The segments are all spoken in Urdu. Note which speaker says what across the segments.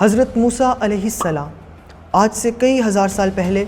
Speaker 1: حضرت موسیٰ علیہ السلام آج سے کئی ہزار سال پہلے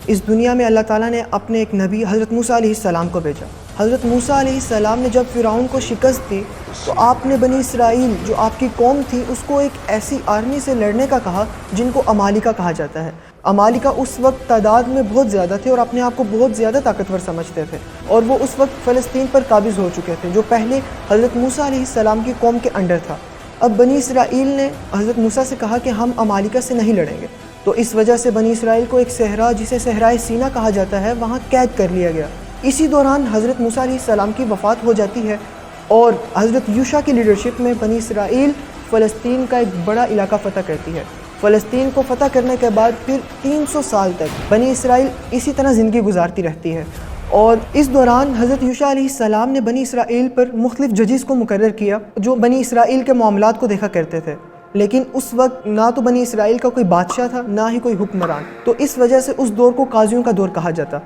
Speaker 1: اس دنیا میں اللہ تعالیٰ نے اپنے ایک نبی حضرت موسیٰ علیہ السلام کو بھیجا۔ حضرت موسیٰ علیہ السلام نے جب فرعون کو شکست دی تو آپ نے بنی اسرائیل جو آپ کی قوم تھی اس کو ایک ایسی آرمی سے لڑنے کا کہا جن کو عمالقہ کہا جاتا ہے۔ عمالقہ اس وقت تعداد میں بہت زیادہ تھے اور اپنے آپ کو بہت زیادہ طاقتور سمجھتے تھے، اور وہ اس وقت فلسطین پر قابض ہو چکے تھے جو پہلے حضرت موسیٰ علیہ السلام کی قوم کے انڈر تھا۔ اب بنی اسرائیل نے حضرت موسیٰ سے کہا کہ ہم عمالقہ سے نہیں لڑیں گے، تو اس وجہ سے بنی اسرائیل کو ایک صحرا جسے صحرائے سینا کہا جاتا ہے وہاں قید کر لیا گیا۔ اسی دوران حضرت موسیٰ علیہ السلام کی وفات ہو جاتی ہے اور حضرت یوشع کی لیڈرشپ میں بنی اسرائیل فلسطین کا ایک بڑا علاقہ فتح کرتی ہے۔ فلسطین کو فتح کرنے کے بعد پھر 300 سال تک بنی اسرائیل اسی طرح زندگی گزارتی رہتی ہے، اور اس دوران حضرت یوشع علیہ السلام نے بنی اسرائیل پر مختلف ججز کو مقرر کیا جو بنی اسرائیل کے معاملات کو دیکھا کرتے تھے، لیکن اس وقت نہ تو بنی اسرائیل کا کوئی بادشاہ تھا نہ ہی کوئی حکمران، تو اس وجہ سے اس دور کو قاضیوں کا دور کہا جاتا۔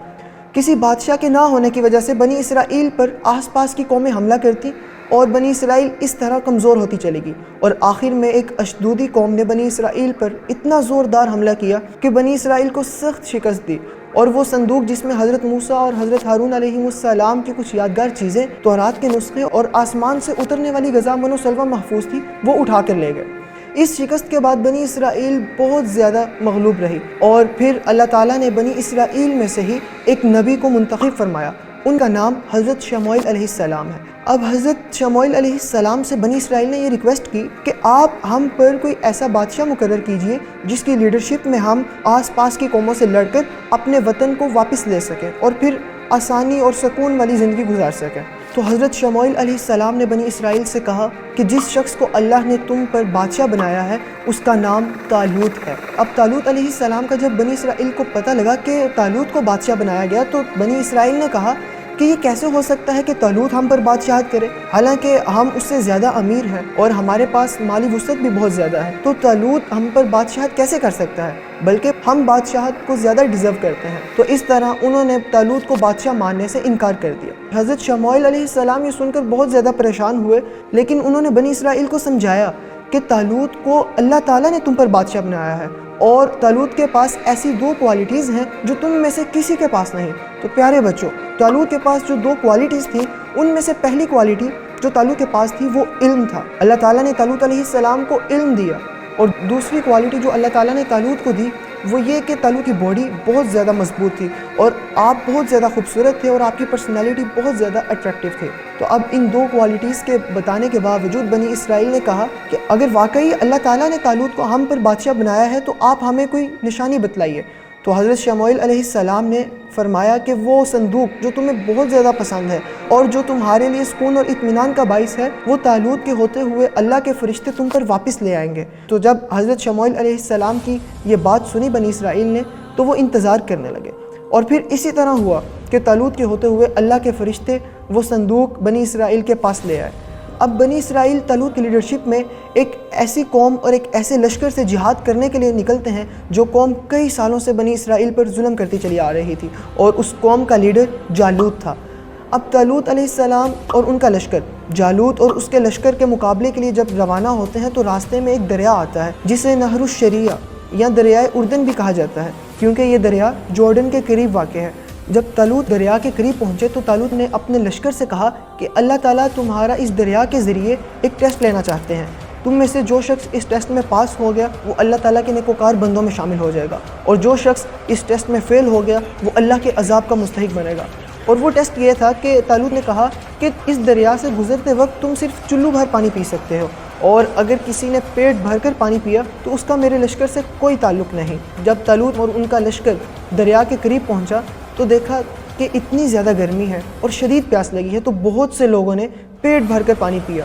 Speaker 1: کسی بادشاہ کے نہ ہونے کی وجہ سے بنی اسرائیل پر آس پاس کی قومیں حملہ کرتی اور بنی اسرائیل اس طرح کمزور ہوتی چلے گی، اور آخر میں ایک اشدودی قوم نے بنی اسرائیل پر اتنا زوردار حملہ کیا کہ بنی اسرائیل کو سخت شکست دی، اور وہ صندوق جس میں حضرت موسیٰ اور حضرت ہارون علیہ السلام کی کچھ یادگار چیزیں، تورات کے نسخے اور آسمان سے اترنے والی غذا من و سلوہ محفوظ تھی، وہ اٹھا کر لے گئے۔ اس شکست کے بعد بنی اسرائیل بہت زیادہ مغلوب رہی، اور پھر اللہ تعالیٰ نے بنی اسرائیل میں سے ہی ایک نبی کو منتخب فرمایا، ان کا نام حضرت شموئیل علیہ السلام ہے۔ اب حضرت شموئیل علیہ السلام سے بنی اسرائیل نے یہ ریکویسٹ کی کہ آپ ہم پر کوئی ایسا بادشاہ مقرر کیجئے جس کی لیڈرشپ میں ہم آس پاس کی قوموں سے لڑ کر اپنے وطن کو واپس لے سکیں اور پھر آسانی اور سکون والی زندگی گزار سکیں۔ تو حضرت شموئیل علیہ السلام نے بنی اسرائیل سے کہا کہ جس شخص کو اللہ نے تم پر بادشاہ بنایا ہے اس کا نام طالوت ہے۔ اب طالوت علیہ السلام کا جب بنی اسرائیل کو پتہ لگا کہ طالوت کو بادشاہ بنایا گیا تو بنی اسرائیل نے کہا کہ یہ کیسے ہو سکتا ہے کہ طالوت ہم پر بادشاہت کرے، حالانکہ ہم اس سے زیادہ امیر ہیں اور ہمارے پاس مالی وسعت بھی بہت زیادہ ہے، تو طالوت ہم پر بادشاہت کیسے کر سکتا ہے، بلکہ ہم بادشاہت کو زیادہ ڈیزرو کرتے ہیں۔ تو اس طرح انہوں نے طالوت کو بادشاہ ماننے سے انکار کر دیا۔ حضرت شموئیل علیہ السلام یہ سن کر بہت زیادہ پریشان ہوئے، لیکن انہوں نے بنی اسرائیل کو سمجھایا کہ طالوت کو اللہ تعالیٰ نے تم پر بادشاہ بنایا ہے، اور طالوت کے پاس ایسی 2 کوالٹیز ہیں جو تم میں سے کسی کے پاس نہیں۔ تو پیارے بچوں، طالوت کے پاس جو 2 کوالٹیز تھیں ان میں سے پہلی کوالٹی جو طالوت کے پاس تھی وہ علم تھا۔ اللہ تعالیٰ نے طالوت علیہ السلام کو علم دیا، اور دوسری کوالٹی جو اللہ تعالیٰ نے طالوت کو دی وہ یہ کہ طالوت کی باڈی بہت زیادہ مضبوط تھی اور آپ بہت زیادہ خوبصورت تھے اور آپ کی پرسنالٹی بہت زیادہ اٹریکٹیو تھی۔ تو اب ان 2 کوالٹیز کے بتانے کے باوجود بنی اسرائیل نے کہا کہ اگر واقعی اللہ تعالیٰ نے طالوت کو ہم پر بادشاہ بنایا ہے تو آپ ہمیں کوئی نشانی بتلائیے۔ تو حضرت شموئیل علیہ السلام نے فرمایا کہ وہ صندوق جو تمہیں بہت زیادہ پسند ہے اور جو تمہارے لیے سکون اور اطمینان کا باعث ہے وہ طالوت کے ہوتے ہوئے اللہ کے فرشتے تم پر واپس لے آئیں گے۔ تو جب حضرت شموئیل علیہ السلام کی یہ بات سنی بنی اسرائیل نے تو وہ انتظار کرنے لگے، اور پھر اسی طرح ہوا کہ طالوت کے ہوتے ہوئے اللہ کے فرشتے وہ صندوق بنی اسرائیل کے پاس لے آئے۔ اب بنی اسرائیل طالوت کی لیڈرشپ میں ایک ایسی قوم اور ایک ایسے لشکر سے جہاد کرنے کے لیے نکلتے ہیں جو قوم کئی سالوں سے بنی اسرائیل پر ظلم کرتی چلی آ رہی تھی، اور اس قوم کا لیڈر جالوت تھا۔ اب طالوت علیہ السلام اور ان کا لشکر جالوت اور اس کے لشکر کے مقابلے کے لیے جب روانہ ہوتے ہیں تو راستے میں ایک دریا آتا ہے جسے نہر الشریعہ یا دریائے اردن بھی کہا جاتا ہے، کیونکہ یہ دریا جارڈن کے قریب واقع ہے۔ جب طالوت دریا کے قریب پہنچے تو طالوت نے اپنے لشکر سے کہا کہ اللہ تعالیٰ تمہارا اس دریا کے ذریعے ایک ٹیسٹ لینا چاہتے ہیں، تم میں سے جو شخص اس ٹیسٹ میں پاس ہو گیا وہ اللہ تعالیٰ کے نیکوکار بندوں میں شامل ہو جائے گا، اور جو شخص اس ٹیسٹ میں فیل ہو گیا وہ اللہ کے عذاب کا مستحق بنے گا۔ اور وہ ٹیسٹ یہ تھا کہ طالوت نے کہا کہ اس دریا سے گزرتے وقت تم صرف چلو بھر پانی پی سکتے ہو، اور اگر کسی نے پیٹ بھر کر پانی پیا تو اس کا میرے لشکر سے کوئی تعلق نہیں۔ جب طالوت اور ان کا لشکر دریا کے قریب پہنچا تو دیکھا کہ اتنی زیادہ گرمی ہے اور شدید پیاس لگی ہے، تو بہت سے لوگوں نے پیٹ بھر کر پانی پیا،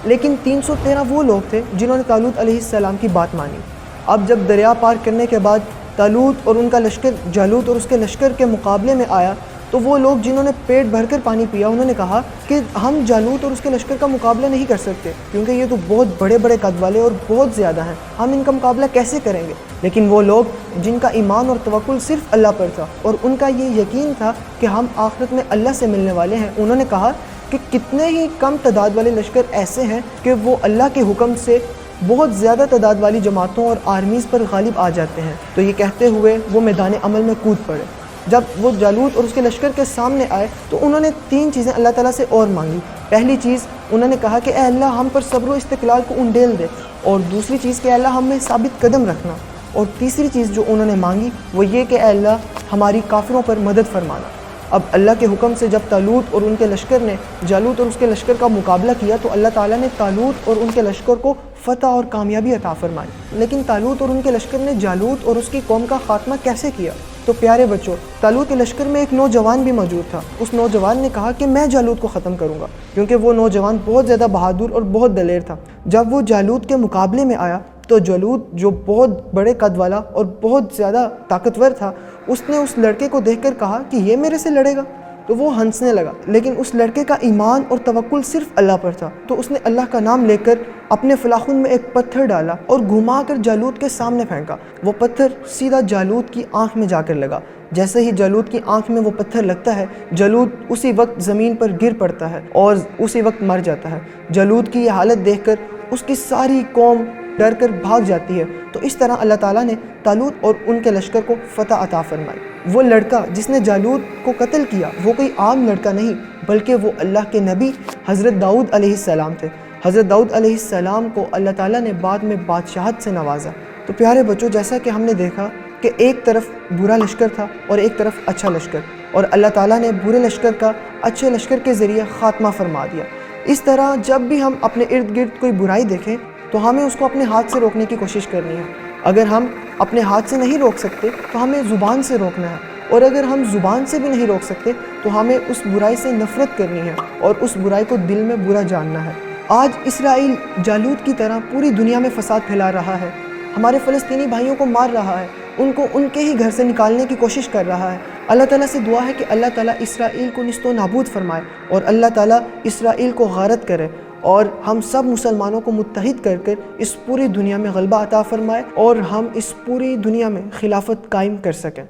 Speaker 1: لیکن 313 وہ لوگ تھے جنہوں نے طالوت علیہ السلام کی بات مانی۔ اب جب دریا پار کرنے کے بعد طالوت اور ان کا لشکر جالوت اور اس کے لشکر کے مقابلے میں آیا تو وہ لوگ جنہوں نے پیٹ بھر کر پانی پیا انہوں نے کہا کہ ہم جالوت اور اس کے لشکر کا مقابلہ نہیں کر سکتے، کیونکہ یہ تو بہت بڑے بڑے قد والے اور بہت زیادہ ہیں، ہم ان کا مقابلہ کیسے کریں گے؟ لیکن وہ لوگ جن کا ایمان اور توکل صرف اللہ پر تھا اور ان کا یہ یقین تھا کہ ہم آخرت میں اللہ سے ملنے والے ہیں، انہوں نے کہا کہ کتنے ہی کم تعداد والے لشکر ایسے ہیں کہ وہ اللہ کے حکم سے بہت زیادہ تعداد والی جماعتوں اور آرمیز پر غالب آ جاتے ہیں۔ تو یہ کہتے ہوئے وہ میدان عمل میں کود پڑے۔ جب وہ جالوت اور اس کے لشکر کے سامنے آئے تو انہوں نے 3 چیزیں اللہ تعالیٰ سے اور مانگی۔ پہلی چیز انہوں نے کہا کہ اے اللہ ہم پر صبر و استقلال کو انڈیل دے، اور دوسری چیز کہ اے اللہ ہمیں ثابت قدم رکھنا، اور تیسری چیز جو انہوں نے مانگی وہ یہ کہ اے اللہ ہماری کافروں پر مدد فرمانا۔ اب اللہ کے حکم سے جب طالوت اور ان کے لشکر نے جالوت اور اس کے لشکر کا مقابلہ کیا تو اللہ تعالیٰ نے طالوت اور ان کے لشکر کو فتح اور کامیابی عطا فرمائی۔ لیکن طالوت اور ان کے لشکر نے جالوت اور اس کی قوم کا خاتمہ کیسے کیا؟ تو پیارے بچوں، طالوت کے لشکر میں ایک نوجوان بھی موجود تھا۔ اس نوجوان نے کہا کہ میں جالوت کو ختم کروں گا، کیونکہ وہ نوجوان بہت زیادہ بہادر اور بہت دلیر تھا۔ جب وہ جالوت کے مقابلے میں آیا تو جالوت جو بہت بڑے قد والا اور بہت زیادہ طاقتور تھا، اس نے اس لڑکے کو دیکھ کر کہا کہ یہ میرے سے لڑے گا؟ تو وہ ہنسنے لگا، لیکن اس لڑکے کا ایمان اور توکل صرف اللہ پر تھا۔ تو اس نے اللہ کا نام لے کر اپنے فلاخن میں ایک پتھر ڈالا اور گھما کر جالوت کے سامنے پھینکا۔ وہ پتھر سیدھا جالوت کی آنکھ میں جا کر لگا۔ جیسے ہی جالوت کی آنکھ میں وہ پتھر لگتا ہے، جالوت اسی وقت زمین پر گر پڑتا ہے اور اسی وقت مر جاتا ہے۔ جالوت کی یہ حالت دیکھ کر اس کی ساری قوم ڈر کر بھاگ جاتی ہے۔ تو اس طرح اللہ تعالیٰ نے طالوت اور ان کے لشکر کو فتح عطا فرمائی۔ وہ لڑکا جس نے جالوت کو قتل کیا وہ کوئی عام لڑکا نہیں، بلکہ وہ اللہ کے نبی حضرت داؤد علیہ السلام تھے۔ حضرت داؤد علیہ السلام کو اللہ تعالیٰ نے بعد میں بادشاہت سے نوازا۔ تو پیارے بچوں، جیسا کہ ہم نے دیکھا کہ ایک طرف برا لشکر تھا اور ایک طرف اچھا لشکر، اور اللہ تعالیٰ نے برے لشکر کا اچھے لشکر کے ذریعے خاتمہ فرما دیا۔ اس طرح جب بھی ہم اپنے ارد گرد کوئی برائی دیکھیں تو ہمیں اس کو اپنے ہاتھ سے روکنے کی کوشش کرنی ہے۔ اگر ہم اپنے ہاتھ سے نہیں روک سکتے تو ہمیں زبان سے روکنا ہے، اور اگر ہم زبان سے بھی نہیں روک سکتے تو ہمیں اس برائی سے نفرت کرنی ہے اور اس برائی کو دل میں برا جاننا ہے۔ آج اسرائیل جالوت کی طرح پوری دنیا میں فساد پھیلا رہا ہے، ہمارے فلسطینی بھائیوں کو مار رہا ہے، ان کو ان کے ہی گھر سے نکالنے کی کوشش کر رہا ہے۔ اللہ تعالیٰ سے دعا ہے کہ اللہ تعالیٰ اسرائیل کو نیست و نابود فرمائے، اور اللہ تعالیٰ اسرائیل کو غارت کرے، اور ہم سب مسلمانوں کو متحد کر کر اس پوری دنیا میں غلبہ عطا فرمائے، اور ہم اس پوری دنیا میں خلافت قائم کر سکیں۔